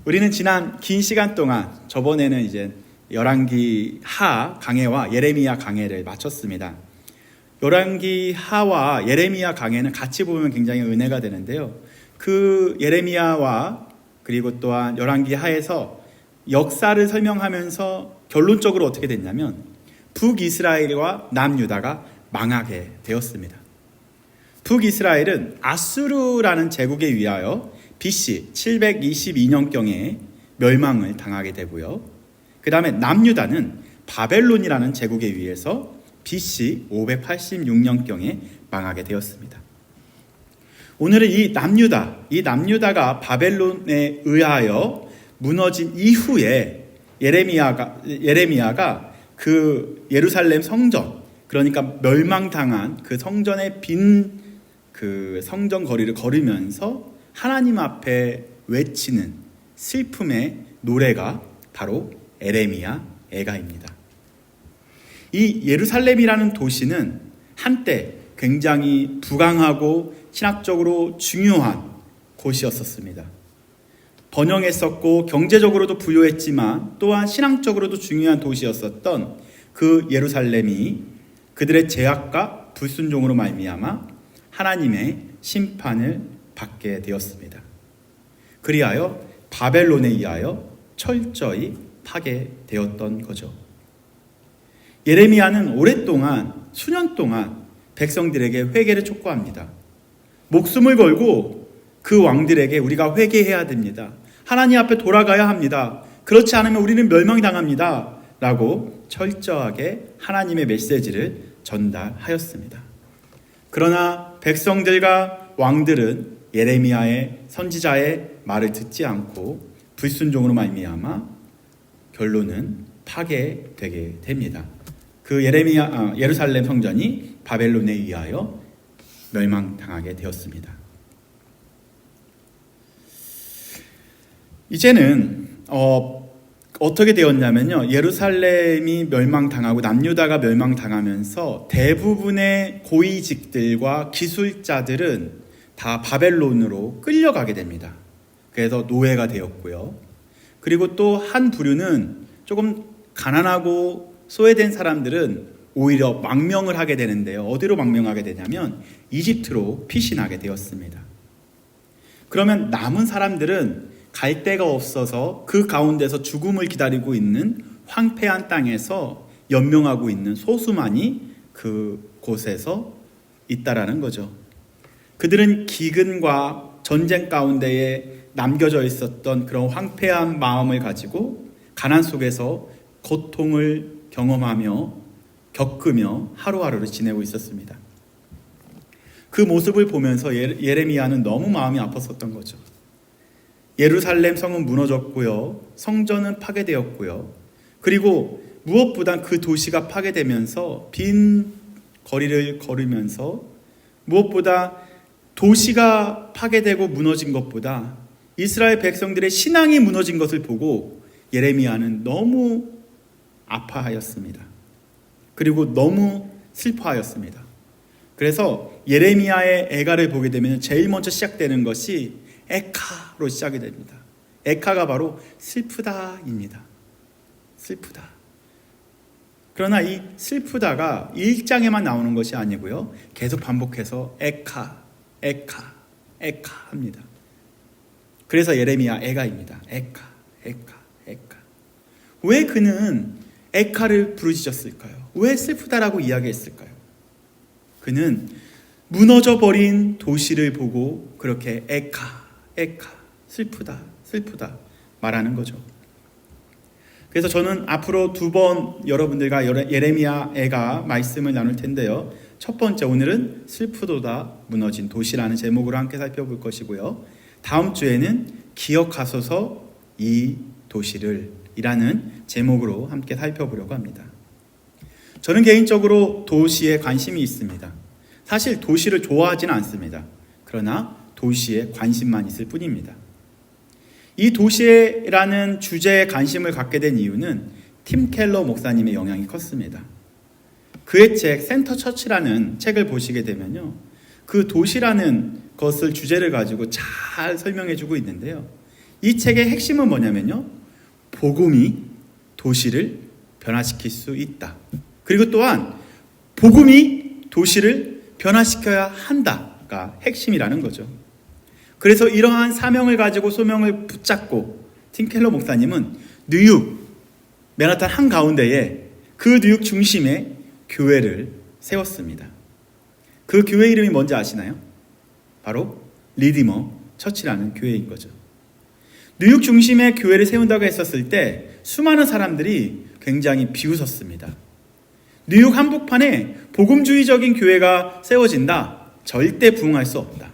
우리는 지난 긴 시간 동안 저번에는 이제 열왕기 하 강해와 예레미야 강해를 마쳤습니다. 열왕기 하와 예레미야 강해는 같이 보면 굉장히 은혜가 되는데요. 그 예레미야와 그리고 또한 열왕기 하에서 역사를 설명하면서 결론적으로 어떻게 됐냐면 북이스라엘과 남유다가 망하게 되었습니다. 북이스라엘은 아수르라는 제국에 의하여 BC 722년경에 멸망을 당하게 되고요. 그 다음에 남유다는 바벨론이라는 제국에 의해서 BC 586년경에 망하게 되었습니다. 오늘은 이 남유다가 바벨론에 의하여 무너진 이후에 예레미야가 그 예루살렘 성전, 그러니까 멸망당한 그 성전의 빈 그 성전 거리를 걸으면서 하나님 앞에 외치는 슬픔의 노래가 바로 에레미야 애가입니다. 이 예루살렘이라는 도시는 한때 굉장히 부강하고 신학적으로 중요한 곳이었습니다. 번영했었고 경제적으로도 부유했지만 또한 신앙적으로도 중요한 도시였었던 그 예루살렘이 그들의 죄악과 불순종으로 말미암아 하나님의 심판을 받게 되었습니다. 그리하여 바벨론에 의하여 철저히 파괴되었던 거죠. 예레미야는 오랫동안 수년 동안 백성들에게 회개를 촉구합니다. 목숨을 걸고 그 왕들에게 우리가 회개해야 됩니다. 하나님 앞에 돌아가야 합니다. 그렇지 않으면 우리는 멸망당합니다. 라고 철저하게 하나님의 메시지를 전달하였습니다. 그러나 백성들과 왕들은 예레미야의 선지자의 말을 듣지 않고 불순종으로 말미암아 결론은 파괴되게 됩니다. 그 예루살렘 성전이 바벨론에 의하여 멸망당하게 되었습니다. 이제는 어떻게 되었냐면요, 예루살렘이 멸망당하고 남유다가 멸망당하면서 대부분의 고위직들과 기술자들은 다 바벨론으로 끌려가게 됩니다. 그래서 노예가 되었고요. 그리고 또 한 부류는 조금 가난하고 소외된 사람들은 오히려 망명을 하게 되는데요. 어디로 망명하게 되냐면 이집트로 피신하게 되었습니다. 그러면 남은 사람들은 갈 데가 없어서 그 가운데서 죽음을 기다리고 있는 황폐한 땅에서 연명하고 있는 소수만이 그 곳에서 있다라는 거죠. 그들은 기근과 전쟁 가운데에 남겨져 있었던 그런 황폐한 마음을 가지고 가난 속에서 고통을 경험하며 겪으며 하루하루를 지내고 있었습니다. 그 모습을 보면서 예레미야는 너무 마음이 아팠었던 거죠. 예루살렘 성은 무너졌고요. 성전은 파괴되었고요. 그리고 무엇보다 그 도시가 파괴되면서 빈 거리를 걸으면서 무엇보다 도시가 파괴되고 무너진 것보다 이스라엘 백성들의 신앙이 무너진 것을 보고 예레미야는 너무 아파하였습니다. 그리고 너무 슬퍼하였습니다. 그래서 예레미야의 애가를 보게 되면 제일 먼저 시작되는 것이 에카로 시작이 됩니다. 에카가 바로 슬프다입니다. 슬프다. 그러나 이 슬프다가 1장에만 나오는 것이 아니고요. 계속 반복해서 에카, 에카, 에카 합니다. 그래서 예레미야 애가입니다. 에카, 에카, 에카. 왜 그는 에카를 부르짖었을까요? 왜 슬프다라고 이야기했을까요? 그는 무너져버린 도시를 보고 그렇게 에카, 에카, 슬프다, 슬프다 말하는 거죠. 그래서 저는 앞으로 2번 여러분들과 예레미야 애가 말씀을 나눌 텐데요. 첫 번째, 오늘은 슬프도다 무너진 도시라는 제목으로 함께 살펴볼 것이고요. 다음 주에는 기억하소서 이 도시를 이라는 제목으로 함께 살펴보려고 합니다. 저는 개인적으로 도시에 관심이 있습니다. 사실 도시를 좋아하지는 않습니다. 그러나 도시에 관심만 있을 뿐입니다. 이 도시라는 주제에 관심을 갖게 된 이유는 팀 켈러 목사님의 영향이 컸습니다. 그의 책 센터 처치라는 책을 보시게 되면요, 그 도시라는 것을 주제를 가지고 잘 설명해 주고 있는데요, 이 책의 핵심은 뭐냐면요, 복음이 도시를 변화시킬 수 있다. 그리고 또한 복음이 도시를 변화시켜야 한다가 핵심이라는 거죠. 그래서 이러한 사명을 가지고 소명을 붙잡고 팀 켈러 목사님은 뉴욕 맨하탄 한가운데에 그 뉴욕 중심에 교회를 세웠습니다. 그 교회 이름이 뭔지 아시나요? 바로 리디머 처치라는 교회인 거죠. 뉴욕 중심에 교회를 세운다고 했었을 때 수많은 사람들이 굉장히 비웃었습니다. 뉴욕 한복판에 복음주의적인 교회가 세워진다, 절대 부응할 수 없다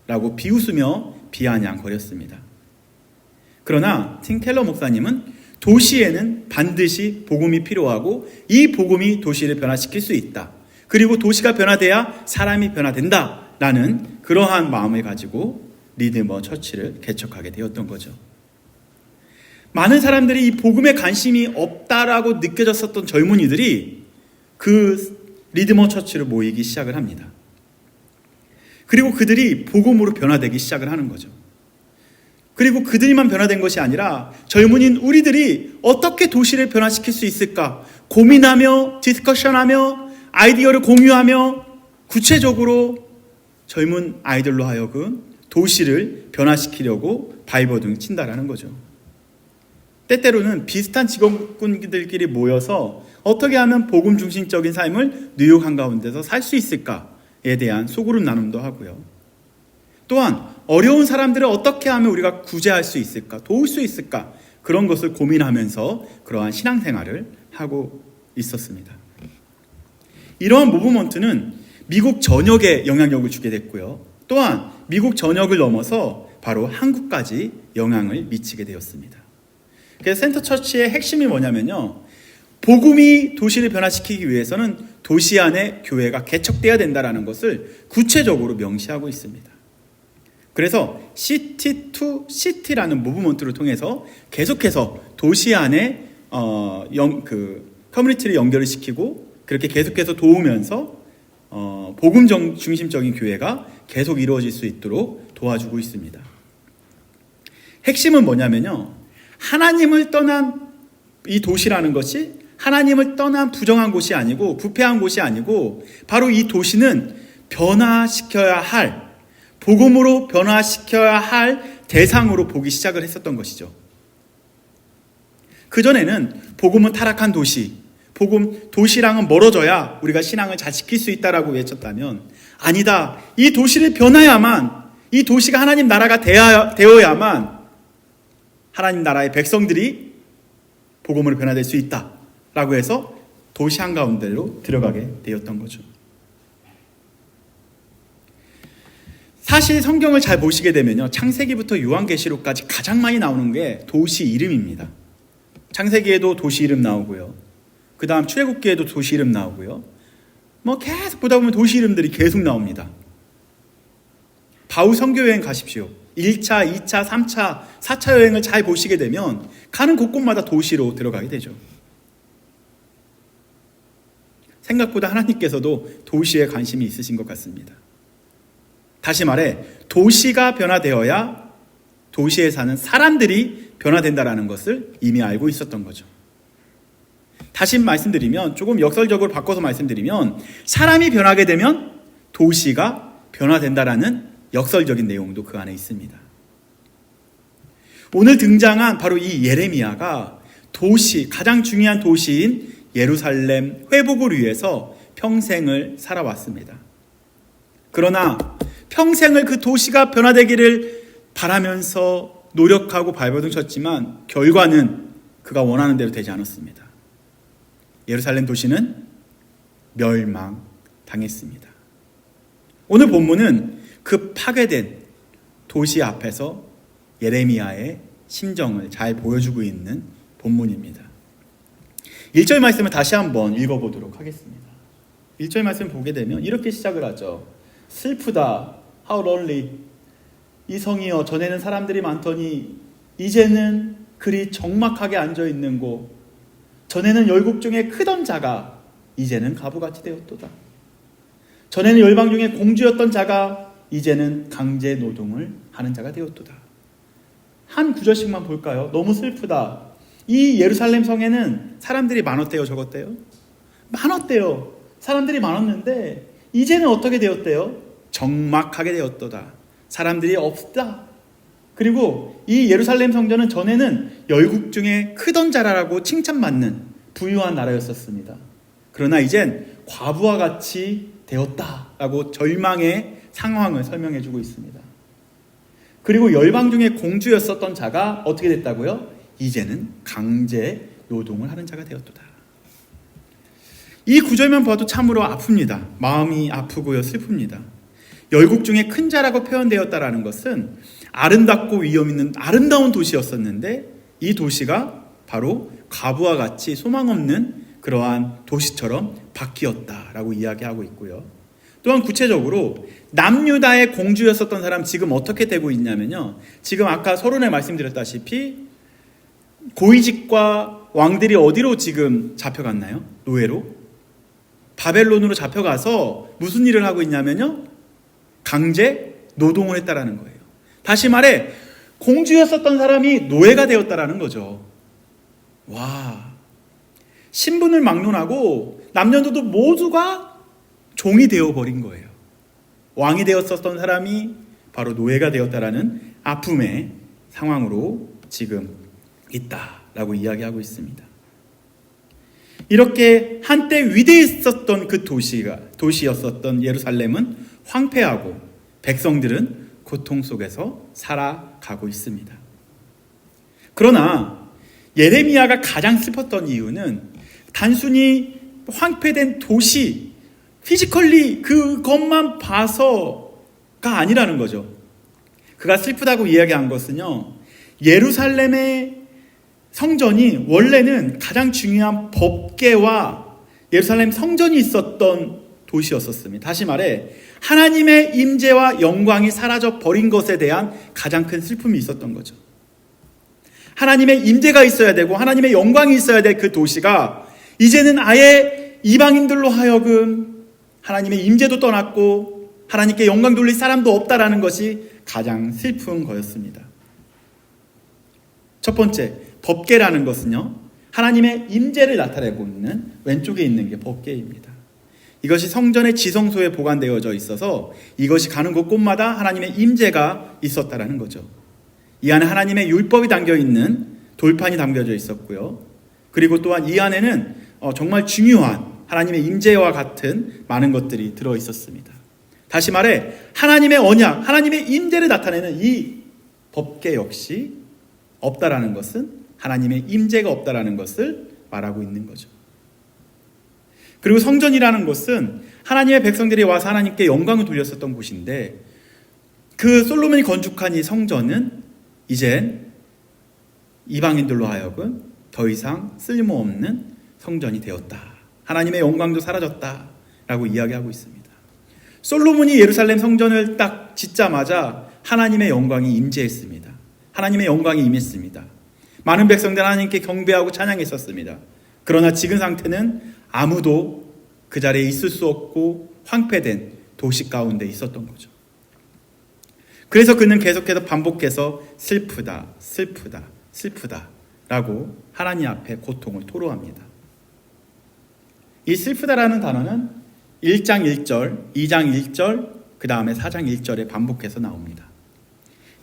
라고 비웃으며 비아냥거렸습니다. 그러나 팀 켈러 목사님은 도시에는 반드시 복음이 필요하고 이 복음이 도시를 변화시킬 수 있다, 그리고 도시가 변화돼야 사람이 변화된다 라는 그러한 마음을 가지고 리드머 처치를 개척하게 되었던 거죠. 많은 사람들이 이 복음에 관심이 없다라고 느껴졌었던 젊은이들이 그 리드머 처치를 모이기 시작을 합니다. 그리고 그들이 복음으로 변화되기 시작을 하는 거죠. 그리고 그들만 변화된 것이 아니라 젊은인 우리들이 어떻게 도시를 변화시킬 수 있을까 고민하며 디스커션하며 아이디어를 공유하며 구체적으로 젊은 아이들로 하여금 도시를 변화시키려고 발버둥 친다라는 거죠. 때때로는 비슷한 직업군들끼리 모여서 어떻게 하면 복음 중심적인 삶을 뉴욕 한가운데서 살 수 있을까에 대한 소그룹 나눔도 하고요. 또한 어려운 사람들을 어떻게 하면 우리가 구제할 수 있을까, 도울 수 있을까, 그런 것을 고민하면서 그러한 신앙생활을 하고 있었습니다. 이러한 무브먼트는 미국 전역에 영향력을 주게 됐고요. 또한 미국 전역을 넘어서 바로 한국까지 영향을 미치게 되었습니다. 그래서 센터 처치의 핵심이 뭐냐면요, 복음이 도시를 변화시키기 위해서는 도시 안에 교회가 개척돼야 된다는 것을 구체적으로 명시하고 있습니다. 그래서 시티 투 시티라는 무브먼트를 통해서 계속해서 도시 안에 커뮤니티를 연결을 시키고 그렇게 계속해서 도우면서 복음 중심적인 교회가 계속 이루어질 수 있도록 도와주고 있습니다. 핵심은 뭐냐면요, 하나님을 떠난 이 도시라는 것이 하나님을 떠난 부정한 곳이 아니고 부패한 곳이 아니고 바로 이 도시는 변화시켜야 할, 복음으로 변화시켜야 할 대상으로 보기 시작을 했었던 것이죠. 그전에는 복음은 타락한 도시, 도시랑은 멀어져야 우리가 신앙을 잘 지킬 수 있다라고 외쳤다면, 아니다, 이 도시를 변화야만, 이 도시가 하나님 나라가 되어야만 하나님 나라의 백성들이 복음으로 변화될 수 있다라고 해서 도시 한가운데로 들어가게 되었던 거죠. 사실 성경을 잘 보시게 되면요, 창세기부터 요한계시록까지 가장 많이 나오는 게 도시 이름입니다. 창세기에도 도시 이름 나오고요, 그 다음 출애굽기에도 도시 이름 나오고요, 계속 보다 보면 도시 이름들이 계속 나옵니다. 바울 선교여행 가십시오. 1차, 2차, 3차, 4차 여행을 잘 보시게 되면 가는 곳곳마다 도시로 들어가게 되죠. 생각보다 하나님께서도 도시에 관심이 있으신 것 같습니다. 다시 말해, 도시가 변화되어야 도시에 사는 사람들이 변화된다는 것을 이미 알고 있었던 거죠. 다시 말씀드리면, 조금 역설적으로 바꿔서 말씀드리면, 사람이 변하게 되면 도시가 변화된다라는 역설적인 내용도 그 안에 있습니다. 오늘 등장한 바로 이 예레미야가 가장 중요한 도시인 예루살렘 회복을 위해서 평생을 살아왔습니다. 그러나 평생을 그 도시가 변화되기를 바라면서 노력하고 발버둥 쳤지만 결과는 그가 원하는 대로 되지 않았습니다. 예루살렘 도시는 멸망당했습니다. 오늘 본문은 그 파괴된 도시 앞에서 예레미야의 심정을 잘 보여주고 있는 본문입니다. 1절 말씀을 다시 한번 읽어보도록 하겠습니다. 1절 말씀을 보게 되면 이렇게 시작을 하죠. 슬프다, how lonely. 이 성이여, 전에는 사람들이 많더니 이제는 그리 적막하게 앉아있는 곳. 전에는 열국 중에 크던 자가 이제는 가부같이 되었도다. 전에는 열방 중에 공주였던 자가 이제는 강제 노동을 하는 자가 되었도다. 한 구절씩만 볼까요? 너무 슬프다. 이 예루살렘 성에는 사람들이 많았대요, 적었대요? 많았대요. 사람들이 많았는데 이제는 어떻게 되었대요? 적막하게 되었도다. 사람들이 없다. 그리고 이 예루살렘 성전은 전에는 열국 중에 크던 자라라고 칭찬받는 부유한 나라였었습니다. 그러나 이젠 과부와 같이 되었다라고 절망의 상황을 설명해 주고 있습니다. 그리고 열방 중에 공주였었던 자가 어떻게 됐다고요? 이제는 강제 노동을 하는 자가 되었도다. 이 구절만 봐도 참으로 아픕니다. 마음이 아프고요, 슬픕니다. 열국 중에 큰 자라고 표현되었다라는 것은 아름답고 위험 있는 아름다운 도시였었는데 이 도시가 바로 과부와 같이 소망 없는 그러한 도시처럼 바뀌었다라고 이야기하고 있고요. 또한 구체적으로 남유다의 공주였었던 사람 지금 어떻게 되고 있냐면요. 지금 아까 서론에 말씀드렸다시피 고위직과 왕들이 어디로 지금 잡혀갔나요? 노예로? 바벨론으로 잡혀가서 무슨 일을 하고 있냐면요. 강제 노동을 했다라는 거예요. 다시 말해 공주였었던 사람이 노예가 되었다라는 거죠. 와, 신분을 막론하고 남녀노소 모두가 종이 되어버린 거예요. 왕이 되었었던 사람이 바로 노예가 되었다라는 아픔의 상황으로 지금 있다라고 이야기하고 있습니다. 이렇게 한때 위대했었던 그 도시였었던 예루살렘은 황폐하고 백성들은 고통 속에서 살아가고 있습니다. 그러나 예레미야가 가장 슬펐던 이유는 단순히 황폐된 도시, 피지컬리 그것만 봐서가 아니라는 거죠. 그가 슬프다고 이야기한 것은요, 예루살렘의 성전이 원래는 가장 중요한 법궤와 예루살렘 성전이 있었던 도시였었습니다. 다시 말해 하나님의 임재와 영광이 사라져 버린 것에 대한 가장 큰 슬픔이 있었던 거죠. 하나님의 임재가 있어야 되고 하나님의 영광이 있어야 될 그 도시가 이제는 아예 이방인들로 하여금 하나님의 임재도 떠났고 하나님께 영광 돌릴 사람도 없다라는 것이 가장 슬픈 거였습니다. 첫 번째, 법궤라는 것은요, 하나님의 임재를 나타내고 있는 왼쪽에 있는 게 법궤입니다. 이것이 성전의 지성소에 보관되어져 있어서 이것이 가는 곳곳마다 하나님의 임재가 있었다라는 거죠. 이 안에 하나님의 율법이 담겨있는 돌판이 담겨져 있었고요. 그리고 또한 이 안에는 정말 중요한 하나님의 임재와 같은 많은 것들이 들어있었습니다. 다시 말해 하나님의 언약, 하나님의 임재를 나타내는 이 법궤 역시 없다라는 것은 하나님의 임재가 없다라는 것을 말하고 있는 거죠. 그리고 성전이라는 것은 하나님의 백성들이 와서 하나님께 영광을 돌렸었던 곳인데 그 솔로몬이 건축한 이 성전은 이젠 이방인들로 하여금 더 이상 쓸모없는 성전이 되었다. 하나님의 영광도 사라졌다라고 이야기하고 있습니다. 솔로몬이 예루살렘 성전을 딱 짓자마자 하나님의 영광이 임재했습니다. 하나님의 영광이 임했습니다. 많은 백성들 하나님께 경배하고 찬양했었습니다. 그러나 지금 상태는 아무도 그 자리에 있을 수 없고 황폐된 도시 가운데 있었던 거죠. 그래서 그는 계속해서 반복해서 슬프다, 슬프다, 슬프다 라고 하나님 앞에 고통을 토로합니다. 이 슬프다라는 단어는 1장 1절, 2장 1절, 그 다음에 4장 1절에 반복해서 나옵니다.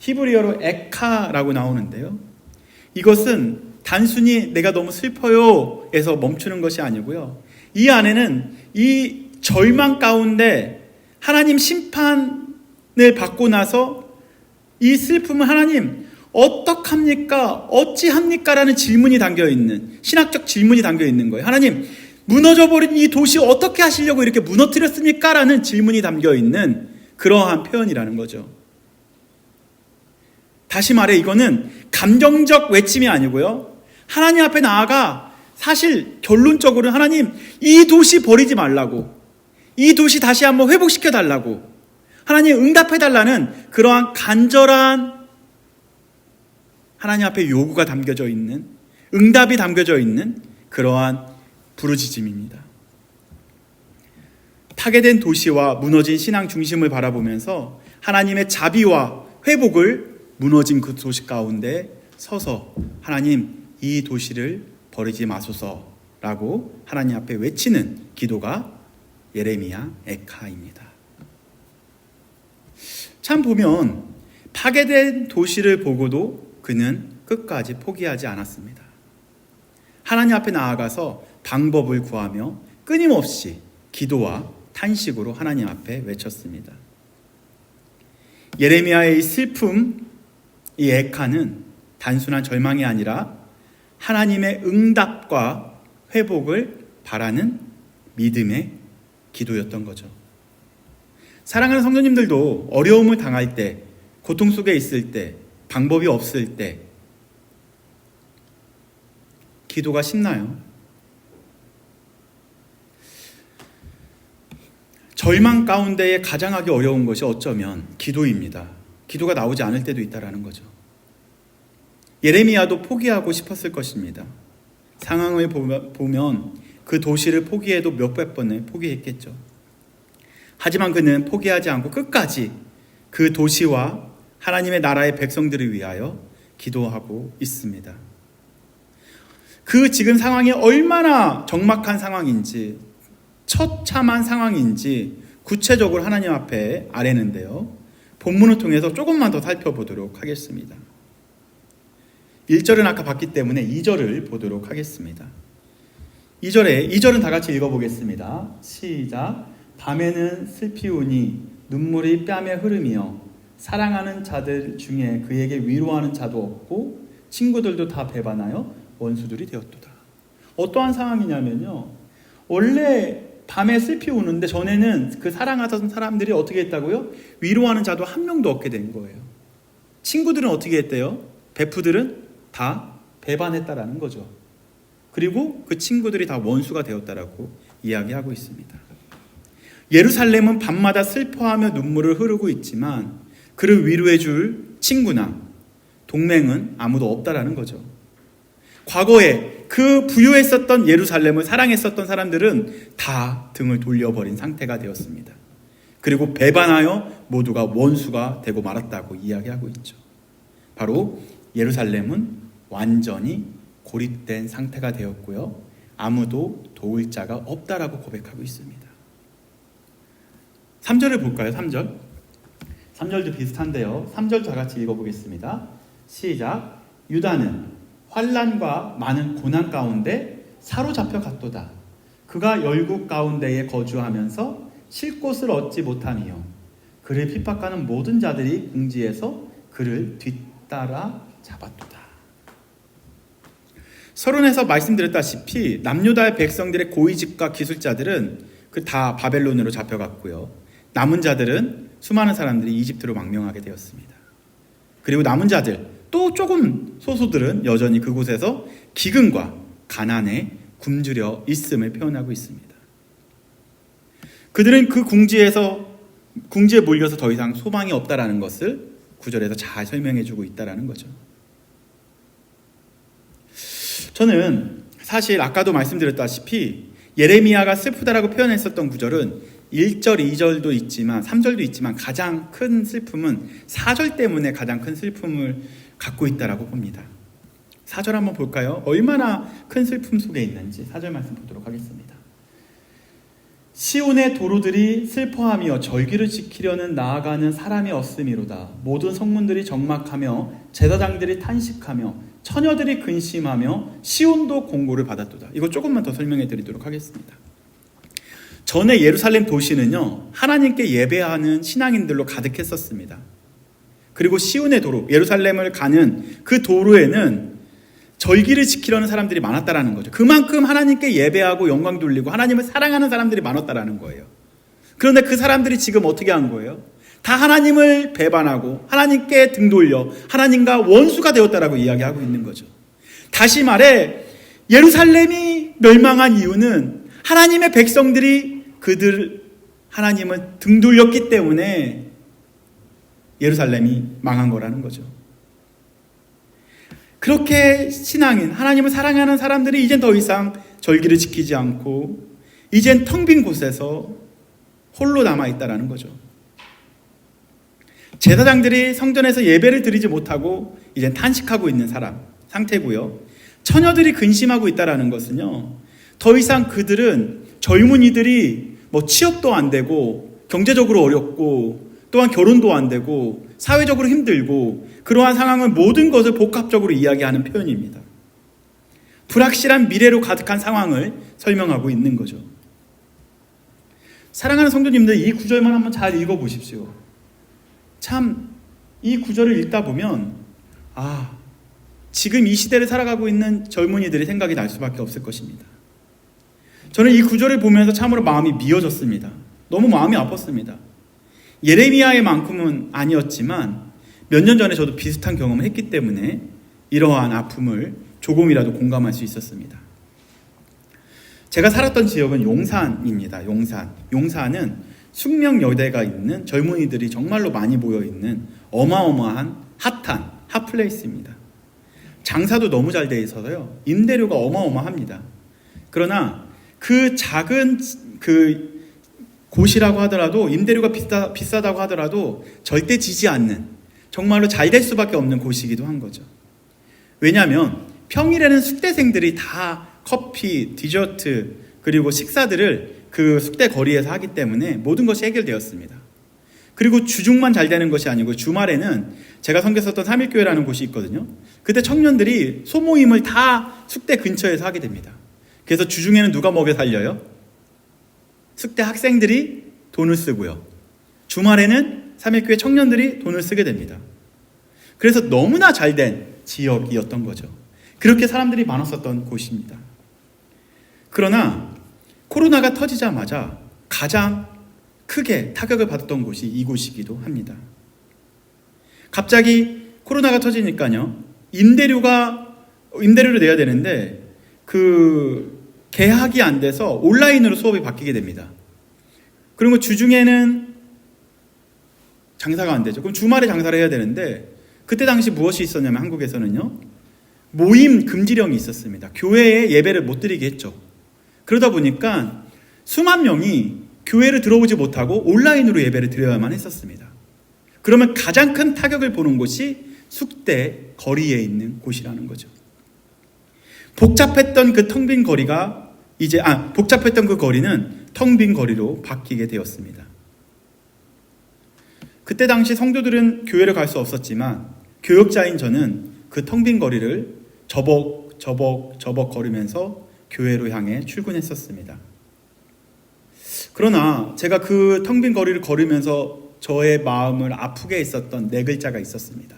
히브리어로 에카라고 나오는데요. 이것은 단순히 내가 너무 슬퍼요 에서 멈추는 것이 아니고요. 이 안에는 이 절망 가운데 하나님 심판을 받고 나서 이 슬픔은 하나님 어떡합니까? 어찌합니까? 라는 질문이 담겨있는, 신학적 질문이 담겨있는 거예요. 하나님, 무너져버린 이 도시 어떻게 하시려고 이렇게 무너뜨렸습니까? 라는 질문이 담겨있는 그러한 표현이라는 거죠. 다시 말해 이거는 감정적 외침이 아니고요. 하나님 앞에 나아가 사실 결론적으로는 하나님 이 도시 버리지 말라고, 이 도시 다시 한번 회복시켜 달라고, 하나님 응답해 달라는 그러한 간절한 하나님 앞에 요구가 담겨져 있는, 응답이 담겨져 있는 그러한 부르짖음입니다. 파괴된 도시와 무너진 신앙 중심을 바라보면서 하나님의 자비와 회복을 무너진 그 도시 가운데 서서 하나님 이 도시를 버리지 마소서라고 하나님 앞에 외치는 기도가 예레미야 에카입니다. 참 보면 파괴된 도시를 보고도 그는 끝까지 포기하지 않았습니다. 하나님 앞에 나아가서 방법을 구하며 끊임없이 기도와 탄식으로 하나님 앞에 외쳤습니다. 예레미야의 이 슬픔, 이 에카는 단순한 절망이 아니라 하나님의 응답과 회복을 바라는 믿음의 기도였던 거죠. 사랑하는 성도님들도 어려움을 당할 때, 고통 속에 있을 때, 방법이 없을 때 기도가 쉽나요? 절망 가운데에 가장 하기 어려운 것이 어쩌면 기도입니다. 기도가 나오지 않을 때도 있다라는 거죠. 예레미야도 포기하고 싶었을 것입니다. 상황을 보면 그 도시를 포기해도 몇백 번을 포기했겠죠. 하지만 그는 포기하지 않고 끝까지 그 도시와 하나님의 나라의 백성들을 위하여 기도하고 있습니다. 그 지금 상황이 얼마나 적막한 상황인지, 처참한 상황인지 구체적으로 하나님 앞에 아뢰는데요. 본문을 통해서 조금만 더 살펴보도록 하겠습니다. 1절은 아까 봤기 때문에 2절을 보도록 하겠습니다. 2절은 다 같이 읽어보겠습니다. 시작. 밤에는 슬피우니 눈물이 뺨에 흐르며 사랑하는 자들 중에 그에게 위로하는 자도 없고 친구들도 다 배반하여 원수들이 되었도다. 어떠한 상황이냐면요, 원래 밤에 슬피 우는데 전에는 그 사랑하던 사람들이 어떻게 했다고요? 위로하는 자도 한 명도 없게 된 거예요. 친구들은 어떻게 했대요? 베프들은 다 배반했다라는 거죠. 그리고 그 친구들이 다 원수가 되었다라고 이야기하고 있습니다. 예루살렘은 밤마다 슬퍼하며 눈물을 흐르고 있지만 그를 위로해 줄 친구나 동맹은 아무도 없다라는 거죠. 과거에 그 부유했었던 예루살렘을 사랑했었던 사람들은 다 등을 돌려버린 상태가 되었습니다. 그리고 배반하여 모두가 원수가 되고 말았다고 이야기하고 있죠. 바로 예루살렘은 완전히 고립된 상태가 되었고요. 아무도 도울 자가 없다라고 고백하고 있습니다. 3절을 볼까요? 3절. 3절도 비슷한데요. 3절 다 같이 읽어보겠습니다. 시작. 유다는 환난과 많은 고난 가운데 사로잡혀 갔도다. 그가 열국 가운데에 거주하면서 쉴 곳을 얻지 못하며 그를 핍박하는 모든 자들이 궁지에서 그를 뒤따라 잡았도다. 서론에서 말씀드렸다시피 남유다의 백성들의 고위직과 기술자들은 그 다 바벨론으로 잡혀갔고요. 남은 자들은 수많은 사람들이 이집트로 망명하게 되었습니다. 그리고 남은 자들 또 조금 소수들은 여전히 그곳에서 기근과 가난에 굶주려 있음을 표현하고 있습니다. 그들은 그 궁지에 몰려서 더 이상 소망이 없다라는 것을 9절에서 잘 설명해주고 있다라는 거죠. 저는 사실 아까도 말씀드렸다시피 예레미야가 슬프다라고 표현했었던 구절은 1절, 2절도 있지만 3절도 있지만 가장 큰 슬픔은 4절 때문에 가장 큰 슬픔을 갖고 있다라고 봅니다. 4절 한번 볼까요? 얼마나 큰 슬픔 속에 있는지 4절 말씀 보도록 하겠습니다. 시온의 도로들이 슬퍼하며 절기를 지키려는 나아가는 사람이 없음이로다. 모든 성문들이 적막하며 제사장들이 탄식하며 처녀들이 근심하며 시온도 공고를 받았도다. 이거 조금만 더 설명해 드리도록 하겠습니다. 전에 예루살렘 도시는요, 하나님께 예배하는 신앙인들로 가득했었습니다. 그리고 시온의 도로, 예루살렘을 가는 그 도로에는 절기를 지키려는 사람들이 많았다라는 거죠. 그만큼 하나님께 예배하고 영광 돌리고 하나님을 사랑하는 사람들이 많았다라는 거예요. 그런데 그 사람들이 지금 어떻게 한 거예요? 다 하나님을 배반하고 하나님께 등 돌려 하나님과 원수가 되었다라고 이야기하고 있는 거죠. 다시 말해 예루살렘이 멸망한 이유는 하나님의 백성들이 하나님을 등 돌렸기 때문에 예루살렘이 망한 거라는 거죠. 그렇게 신앙인, 하나님을 사랑하는 사람들이 이젠 더 이상 절기를 지키지 않고 이젠 텅 빈 곳에서 홀로 남아있다라는 거죠. 제사장들이 성전에서 예배를 드리지 못하고 이제 탄식하고 있는 상태고요. 처녀들이 근심하고 있다라는 것은요, 더 이상 그들은 젊은이들이 취업도 안 되고 경제적으로 어렵고 또한 결혼도 안 되고 사회적으로 힘들고 그러한 상황은 모든 것을 복합적으로 이야기하는 표현입니다. 불확실한 미래로 가득한 상황을 설명하고 있는 거죠. 사랑하는 성도님들, 이 구절만 한번 잘 읽어보십시오. 참, 이 구절을 읽다 보면 지금 이 시대를 살아가고 있는 젊은이들의 생각이 날 수밖에 없을 것입니다. 저는 이 구절을 보면서 참으로 마음이 미어졌습니다. 너무 마음이 아팠습니다. 예레미야의 만큼은 아니었지만 몇 년 전에 저도 비슷한 경험을 했기 때문에 이러한 아픔을 조금이라도 공감할 수 있었습니다. 제가 살았던 지역은 용산입니다. 용산은 숙명여대가 있는 젊은이들이 정말로 많이 모여있는 어마어마한 핫한 핫플레이스입니다. 장사도 너무 잘 돼 있어서요, 임대료가 어마어마합니다. 그러나 그 작은 곳이라고 하더라도, 임대료가 비싸다고 하더라도 절대 지지 않는, 정말로 잘 될 수밖에 없는 곳이기도 한 거죠. 왜냐하면 평일에는 숙대생들이 다 커피, 디저트, 그리고 식사들을 그 숙대 거리에서 하기 때문에 모든 것이 해결되었습니다. 그리고 주중만 잘 되는 것이 아니고 주말에는 제가 섬겼었던 3.1교회라는 곳이 있거든요. 그때 청년들이 소모임을 다 숙대 근처에서 하게 됩니다. 그래서 주중에는 누가 먹여 살려요? 숙대 학생들이 돈을 쓰고요. 주말에는 3.1교회 청년들이 돈을 쓰게 됩니다. 그래서 너무나 잘된 지역이었던 거죠. 그렇게 사람들이 많았었던 곳입니다. 그러나 코로나가 터지자마자 가장 크게 타격을 받았던 곳이 이곳이기도 합니다. 갑자기 코로나가 터지니까요, 임대료를 내야 되는데 계약이 안 돼서 온라인으로 수업이 바뀌게 됩니다. 그리고 주중에는 장사가 안 되죠. 그럼 주말에 장사를 해야 되는데, 그때 당시 무엇이 있었냐면 한국에서는요, 모임 금지령이 있었습니다. 교회에 예배를 못 드리게 했죠. 그러다 보니까 수만 명이 교회를 들어오지 못하고 온라인으로 예배를 드려야만 했었습니다. 그러면 가장 큰 타격을 보는 곳이 숙대 거리에 있는 곳이라는 거죠. 복잡했던 그 거리는 텅 빈 거리로 바뀌게 되었습니다. 그때 당시 성도들은 교회를 갈 수 없었지만 교역자인 저는 그 텅 빈 거리를 저벅 거리면서 교회로 향해 출근했었습니다. 그러나 제가 그 텅 빈 거리를 걸으면서 저의 마음을 아프게 했었던 4글자가 있었습니다.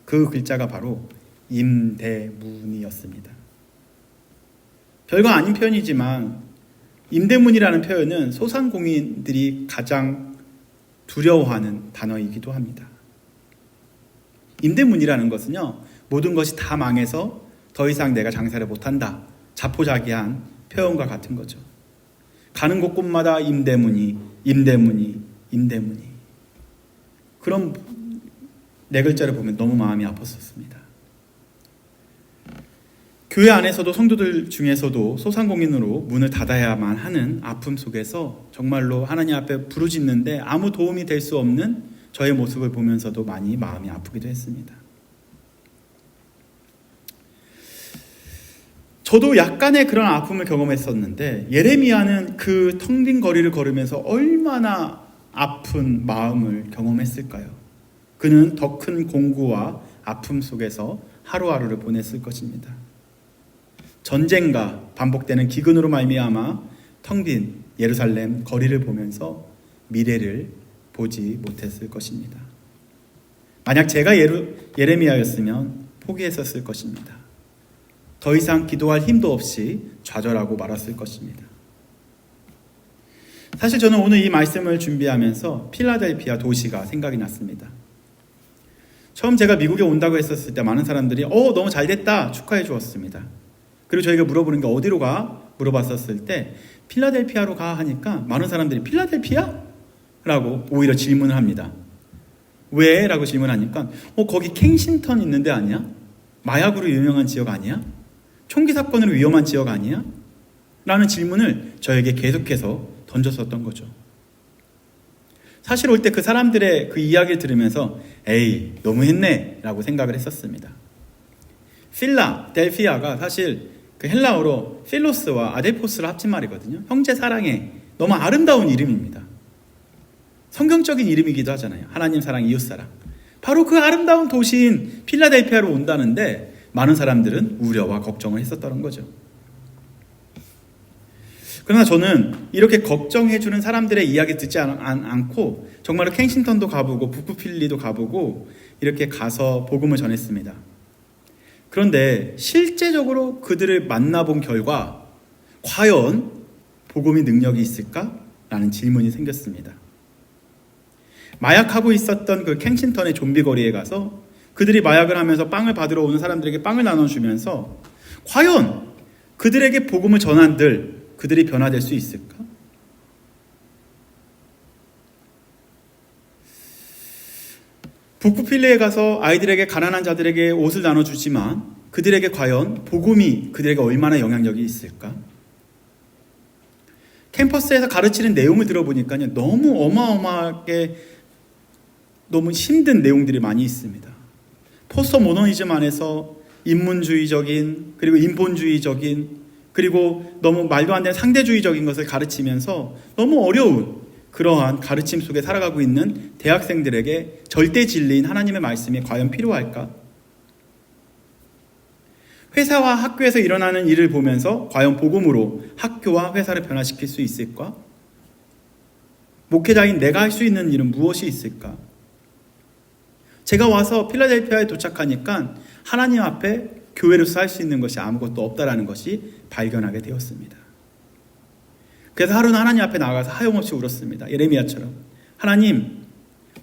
그 글자가 바로 임대문이었습니다. 별거 아닌 표현이지만 임대문이라는 표현은 소상공인들이 가장 두려워하는 단어이기도 합니다. 임대문이라는 것은요, 모든 것이 다 망해서 더 이상 내가 장사를 못한다, 자포자기한 표현과 같은 거죠. 가는 곳곳마다 임대문이. 그런 4글자를 보면 너무 마음이 아팠었습니다. 교회 안에서도 성도들 중에서도 소상공인으로 문을 닫아야만 하는 아픔 속에서 정말로 하나님 앞에 부르짖는데 아무 도움이 될 수 없는 저의 모습을 보면서도 많이 마음이 아프기도 했습니다. 저도 약간의 그런 아픔을 경험했었는데, 예레미야는 그 텅 빈 거리를 걸으면서 얼마나 아픈 마음을 경험했을까요? 그는 더 큰 공고와 아픔 속에서 하루하루를 보냈을 것입니다. 전쟁과 반복되는 기근으로 말미암아 텅 빈 예루살렘 거리를 보면서 미래를 보지 못했을 것입니다. 만약 제가 예레미야였으면 포기했었을 것입니다. 더 이상 기도할 힘도 없이 좌절하고 말았을 것입니다. 사실 저는 오늘 이 말씀을 준비하면서 필라델피아 도시가 생각이 났습니다. 처음 제가 미국에 온다고 했었을 때 많은 사람들이 너무 잘됐다 축하해 주었습니다. 그리고 저희가 물어보는 게 어디로 가? 물어봤었을 때 필라델피아로 가 하니까 많은 사람들이 필라델피아? 라고 오히려 질문을 합니다. 왜? 라고 질문하니까 거기 켄싱턴 있는 데 아니야? 마약으로 유명한 지역 아니야? 총기 사건으로 위험한 지역 아니야? 라는 질문을 저에게 계속해서 던졌었던 거죠. 사실 올 때 그 사람들의 그 이야기를 들으면서 에이 너무했네 라고 생각을 했었습니다. 필라델피아가 사실 그 헬라어로 필로스와 아델포스를 합친 말이거든요. 형제 사랑의 너무 아름다운 이름입니다. 성경적인 이름이기도 하잖아요. 하나님 사랑, 이웃 사랑. 바로 그 아름다운 도시인 필라델피아로 온다는데 많은 사람들은 우려와 걱정을 했었다는 거죠. 그러나 저는 이렇게 걱정해주는 사람들의 이야기 듣지 않고 정말로 켄싱턴도 가보고 부쿠필리도 가보고 이렇게 가서 복음을 전했습니다. 그런데 실제적으로 그들을 만나본 결과 과연 복음의 능력이 있을까? 라는 질문이 생겼습니다. 마약하고 있었던 그 켄싱턴의 좀비 거리에 가서 그들이 마약을 하면서 빵을 받으러 오는 사람들에게 빵을 나눠주면서 과연 그들에게 복음을 전한들 그들이 변화될 수 있을까? 부쿠필레에 가서 아이들에게 가난한 자들에게 옷을 나눠주지만 그들에게 과연 복음이 그들에게 얼마나 영향력이 있을까? 캠퍼스에서 가르치는 내용을 들어보니까요 너무 어마어마하게 너무 힘든 내용들이 많이 있습니다. 포스트 모더니즘 안에서 인문주의적인 그리고 인본주의적인 그리고 너무 말도 안 되는 상대주의적인 것을 가르치면서 너무 어려운 그러한 가르침 속에 살아가고 있는 대학생들에게 절대 진리인 하나님의 말씀이 과연 필요할까? 회사와 학교에서 일어나는 일을 보면서 과연 복음으로 학교와 회사를 변화시킬 수 있을까? 목회자인 내가 할 수 있는 일은 무엇이 있을까? 제가 와서 필라델피아에 도착하니까 하나님 앞에 교회로서 할 수 있는 것이 아무것도 없다라는 것이 발견하게 되었습니다. 그래서 하루는 하나님 앞에 나가서 하염없이 울었습니다. 예레미야처럼 하나님,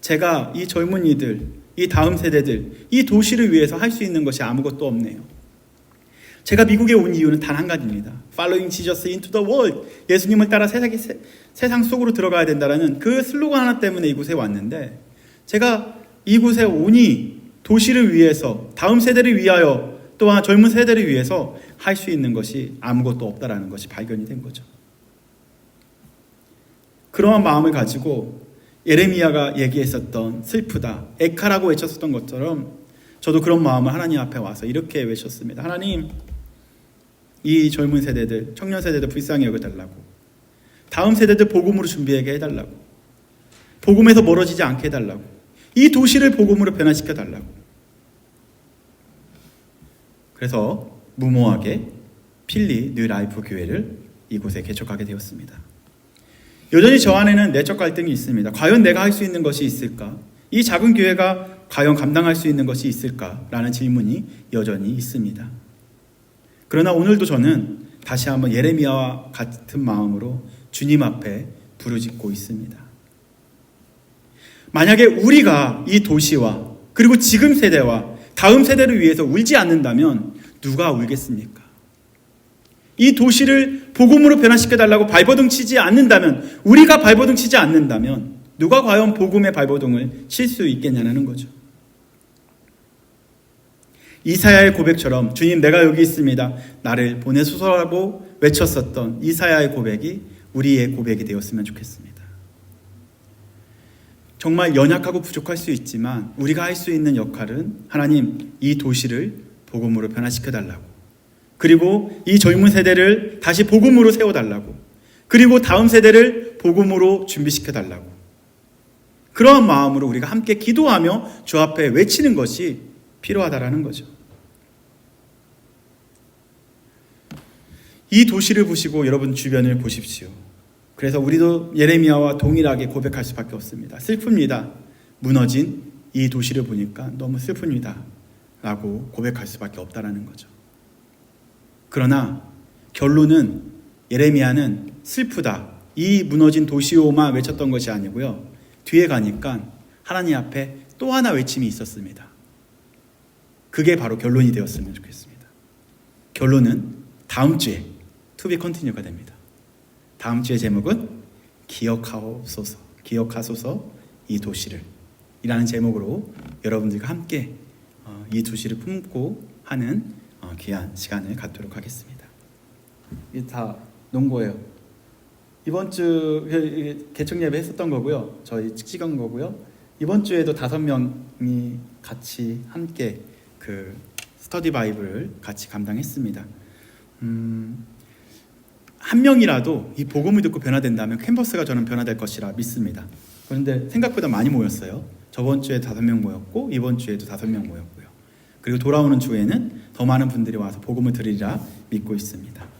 제가 이 젊은이들, 이 다음 세대들, 이 도시를 위해서 할 수 있는 것이 아무것도 없네요. 제가 미국에 온 이유는 단 한 가지입니다. Following Jesus into the world. 예수님을 따라 세상 속으로 들어가야 된다는 그 슬로건 하나 때문에 이곳에 왔는데 제가 이곳에 오니 도시를 위해서, 다음 세대를 위하여, 또한 젊은 세대를 위해서 할 수 있는 것이 아무것도 없다라는 것이 발견이 된 거죠. 그러한 마음을 가지고 예레미야가 얘기했었던 슬프다, 에카라고 외쳤었던 것처럼 저도 그런 마음을 하나님 앞에 와서 이렇게 외쳤습니다. 하나님, 이 젊은 세대들, 청년 세대들 불쌍히 여겨달라고, 다음 세대들 복음으로 준비하게 해달라고, 복음에서 멀어지지 않게 해달라고, 이 도시를 복음으로 변화시켜달라고. 그래서 무모하게 필리 뉴라이프 교회를 이곳에 개척하게 되었습니다. 여전히 저 안에는 내적 갈등이 있습니다. 과연 내가 할 수 있는 것이 있을까? 이 작은 교회가 과연 감당할 수 있는 것이 있을까라는 질문이 여전히 있습니다. 그러나 오늘도 저는 다시 한번 예레미야와 같은 마음으로 주님 앞에 부르짖고 있습니다. 만약에 우리가 이 도시와 그리고 지금 세대와 다음 세대를 위해서 울지 않는다면 누가 울겠습니까? 이 도시를 복음으로 변화시켜달라고 발버둥 치지 않는다면, 우리가 발버둥 치지 않는다면 누가 과연 복음의 발버둥을 칠 수 있겠냐는 거죠. 이사야의 고백처럼 주님 내가 여기 있습니다, 나를 보내소서라고 외쳤었던 이사야의 고백이 우리의 고백이 되었으면 좋겠습니다. 정말 연약하고 부족할 수 있지만 우리가 할 수 있는 역할은 하나님, 이 도시를 복음으로 변화시켜달라고, 그리고 이 젊은 세대를 다시 복음으로 세워달라고, 그리고 다음 세대를 복음으로 준비시켜달라고, 그러한 마음으로 우리가 함께 기도하며 주 앞에 외치는 것이 필요하다라는 거죠. 이 도시를 보시고 여러분 주변을 보십시오. 그래서 우리도 예레미야와 동일하게 고백할 수밖에 없습니다. 슬픕니다. 무너진 이 도시를 보니까 너무 슬픕니다 라고 고백할 수밖에 없다라는 거죠. 그러나 결론은 예레미야는 슬프다, 이 무너진 도시오만 외쳤던 것이 아니고요, 뒤에 가니까 하나님 앞에 또 하나 외침이 있었습니다. 그게 바로 결론이 되었으면 좋겠습니다. 결론은 다음 주에 To be continue가 됩니다. 다음 주의 제목은 기억하소서, 기억하소서 이 도시를 이라는 제목으로 여러분들과 함께 이 도시를 품고 하는 귀한 시간을 갖도록 하겠습니다. 이게 다 논 거예요. 이번 주 개척 예배 했었던 거고요. 저희 찍은 거고요. 이번 주에도 5명이 같이 함께 그 스터디 바이블을 같이 감당했습니다. 한 명이라도 이 복음을 듣고 변화된다면 캔버스가 저는 변화될 것이라 믿습니다. 그런데 생각보다 많이 모였어요. 저번 주에 5명 모였고 이번 주에도 5명 모였고요. 그리고 돌아오는 주에는 더 많은 분들이 와서 복음을 들으리라 믿고 있습니다.